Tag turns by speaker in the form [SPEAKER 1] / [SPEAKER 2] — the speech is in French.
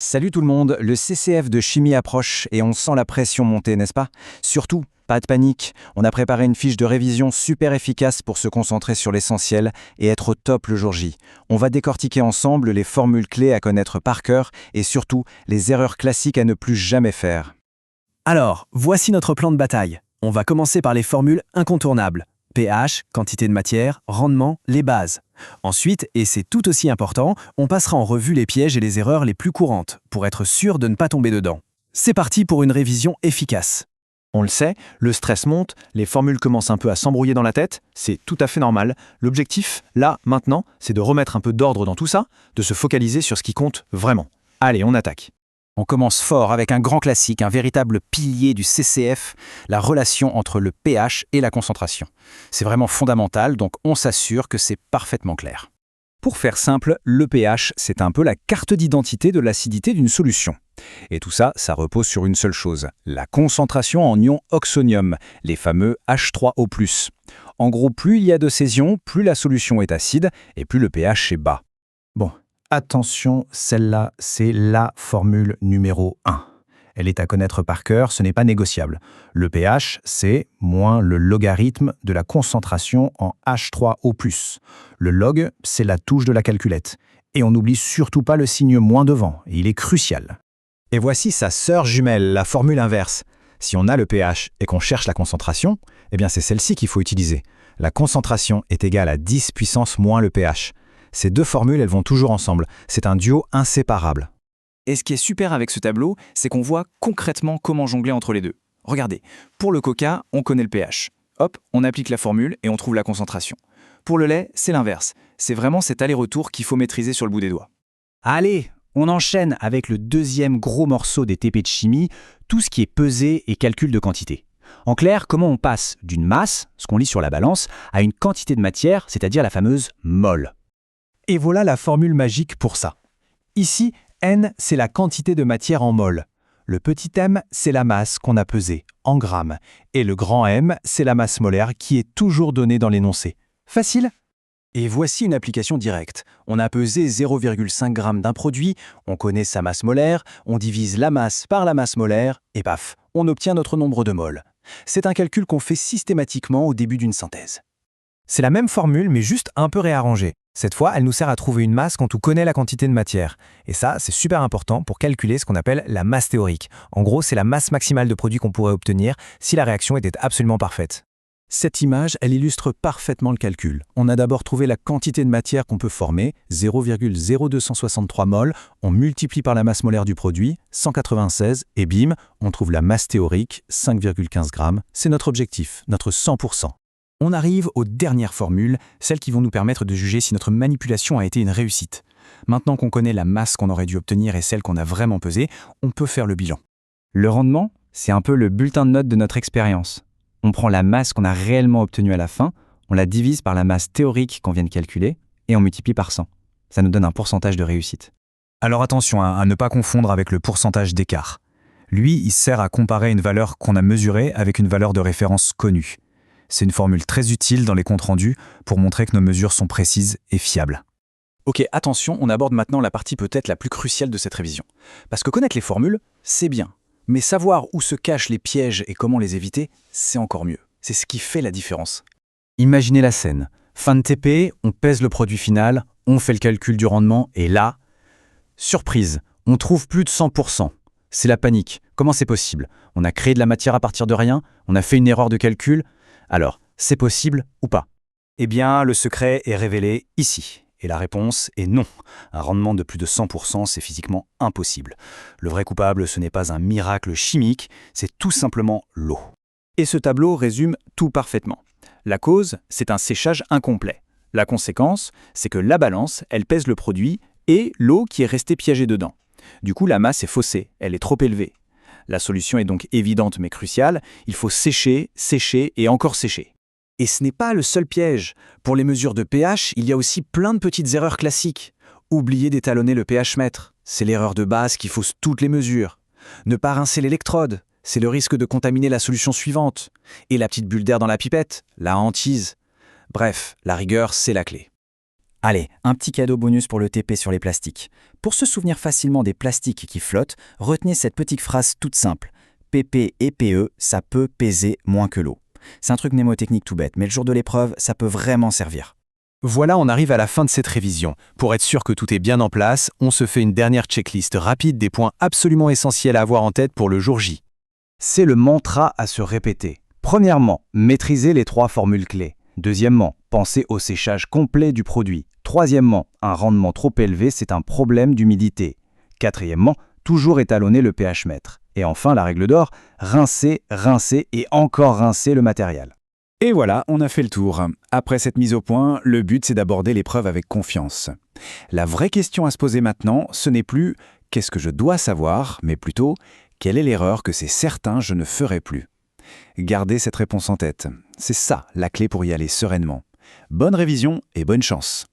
[SPEAKER 1] Salut tout le monde, le CCF de chimie approche et on sent la pression monter, n'est-ce pas? Surtout, pas de panique, on a préparé une fiche de révision super efficace pour se concentrer sur l'essentiel et être au top le jour J. On va décortiquer ensemble les formules clés à connaître par cœur et surtout les erreurs classiques à ne plus jamais faire.
[SPEAKER 2] Alors, voici notre plan de bataille. On va commencer par les formules incontournables. pH, quantité de matière, rendement, les bases. Ensuite, et c'est tout aussi important, on passera en revue les pièges et les erreurs les plus courantes, pour être sûr de ne pas tomber dedans. C'est parti pour une révision efficace.
[SPEAKER 3] On le sait, le stress monte, les formules commencent un peu à s'embrouiller dans la tête, c'est tout à fait normal. L'objectif, là, maintenant, c'est de remettre un peu d'ordre dans tout ça, de se focaliser sur ce qui compte vraiment. Allez, on attaque.
[SPEAKER 1] On commence fort avec un grand classique, un véritable pilier du CCF, la relation entre le pH et la concentration. C'est vraiment fondamental, donc on s'assure que c'est parfaitement clair. Pour faire simple, le pH, c'est un peu la carte d'identité de l'acidité d'une solution. Et tout ça, ça repose sur une seule chose, la concentration en ion oxonium, les fameux H3O+. En gros, plus il y a de ces ions, plus la solution est acide et plus le pH est bas.
[SPEAKER 4] Bon, attention, celle-là, c'est la formule numéro 1. Elle est à connaître par cœur, ce n'est pas négociable. Le pH, c'est moins le logarithme de la concentration en H3O+. Le log, c'est la touche de la calculette. Et on n'oublie surtout pas le signe moins devant, il est crucial.
[SPEAKER 3] Et voici sa sœur jumelle, la formule inverse. Si on a le pH et qu'on cherche la concentration, eh bien c'est celle-ci qu'il faut utiliser. La concentration est égale à 10 puissance moins le pH. Ces deux formules, elles vont toujours ensemble. C'est un duo inséparable.
[SPEAKER 5] Et ce qui est super avec ce tableau, c'est qu'on voit concrètement comment jongler entre les deux. Regardez, pour le coca, on connaît le pH. Hop, on applique la formule et on trouve la concentration. Pour le lait, c'est l'inverse. C'est vraiment cet aller-retour qu'il faut maîtriser sur le bout des doigts.
[SPEAKER 1] Allez, on enchaîne avec le deuxième gros morceau des TP de chimie, tout ce qui est pesée et calcul de quantité. En clair, comment on passe d'une masse, ce qu'on lit sur la balance, à une quantité de matière, c'est-à-dire la fameuse mol.
[SPEAKER 4] Et voilà la formule magique pour ça. Ici, N, c'est la quantité de matière en mol. Le petit m, c'est la masse qu'on a pesée, en grammes. Et le grand M, c'est la masse molaire qui est toujours donnée dans l'énoncé. Facile?
[SPEAKER 2] Et voici une application directe. On a pesé 0,5 g d'un produit, on connaît sa masse molaire, on divise la masse par la masse molaire, et paf, on obtient notre nombre de moles. C'est un calcul qu'on fait systématiquement au début d'une synthèse.
[SPEAKER 4] C'est la même formule, mais juste un peu réarrangée. Cette fois, elle nous sert à trouver une masse quand on connaît la quantité de matière. Et ça, c'est super important pour calculer ce qu'on appelle la masse théorique. En gros, c'est la masse maximale de produit qu'on pourrait obtenir si la réaction était absolument parfaite.
[SPEAKER 2] Cette image, elle illustre parfaitement le calcul. On a d'abord trouvé la quantité de matière qu'on peut former, 0,0263 mol, on multiplie par la masse molaire du produit, 196, et bim, on trouve la masse théorique, 5,15 g. C'est notre objectif, notre 100%. On arrive aux dernières formules, celles qui vont nous permettre de juger si notre manipulation a été une réussite. Maintenant qu'on connaît la masse qu'on aurait dû obtenir et celle qu'on a vraiment pesée, on peut faire le bilan.
[SPEAKER 1] Le rendement, c'est un peu le bulletin de notes de notre expérience. On prend la masse qu'on a réellement obtenue à la fin, on la divise par la masse théorique qu'on vient de calculer et on multiplie par 100. Ça nous donne un pourcentage de réussite.
[SPEAKER 4] Alors attention à ne pas confondre avec le pourcentage d'écart. Lui, il sert à comparer une valeur qu'on a mesurée avec une valeur de référence connue. C'est une formule très utile dans les comptes rendus pour montrer que nos mesures sont précises et fiables.
[SPEAKER 5] Ok, attention, on aborde maintenant la partie peut-être la plus cruciale de cette révision. Parce que connaître les formules, c'est bien. Mais savoir où se cachent les pièges et comment les éviter, c'est encore mieux. C'est ce qui fait la différence.
[SPEAKER 1] Imaginez la scène. Fin de TP, on pèse le produit final, on fait le calcul du rendement et là, surprise, on trouve plus de 100%. C'est la panique. Comment c'est possible? On a créé de la matière à partir de rien, on a fait une erreur de calcul. Alors, c'est possible ou pas?
[SPEAKER 2] Eh bien, le secret est révélé ici. Et la réponse est non. Un rendement de plus de 100%, c'est physiquement impossible. Le vrai coupable, ce n'est pas un miracle chimique, c'est tout simplement l'eau. Et ce tableau résume tout parfaitement. La cause, c'est un séchage incomplet. La conséquence, c'est que la balance, elle pèse le produit et l'eau qui est restée piégée dedans. Du coup, la masse est faussée, elle est trop élevée. La solution est donc évidente mais cruciale, il faut sécher, sécher et encore sécher. Et ce n'est pas le seul piège. Pour les mesures de pH, il y a aussi plein de petites erreurs classiques. Oublier d'étalonner le pH-mètre, c'est l'erreur de base qui fausse toutes les mesures. Ne pas rincer l'électrode, c'est le risque de contaminer la solution suivante. Et la petite bulle d'air dans la pipette, la hantise. Bref, la rigueur, c'est la clé. Allez, un petit cadeau bonus pour le TP sur les plastiques. Pour se souvenir facilement des plastiques qui flottent, retenez cette petite phrase toute simple. PP et PE, ça peut peser moins que l'eau. C'est un truc mnémotechnique tout bête, mais le jour de l'épreuve, ça peut vraiment servir.
[SPEAKER 6] Voilà, on arrive à la fin de cette révision. Pour être sûr que tout est bien en place, on se fait une dernière checklist rapide des points absolument essentiels à avoir en tête pour le jour J.
[SPEAKER 3] C'est le mantra à se répéter. Premièrement, maîtriser les 3 formules clés. Deuxièmement, penser au séchage complet du produit. Troisièmement, un rendement trop élevé, c'est un problème d'humidité. Quatrièmement, toujours étalonner le pH mètre. Et enfin, la règle d'or, rincer, rincer et encore rincer le matériel.
[SPEAKER 4] Et voilà, on a fait le tour. Après cette mise au point, le but c'est d'aborder l'épreuve avec confiance. La vraie question à se poser maintenant, ce n'est plus « qu'est-ce que je dois savoir ?», mais plutôt « quelle est l'erreur que c'est certain je ne ferai plus ?» Gardez cette réponse en tête. C'est ça la clé pour y aller sereinement. Bonne révision et bonne chance.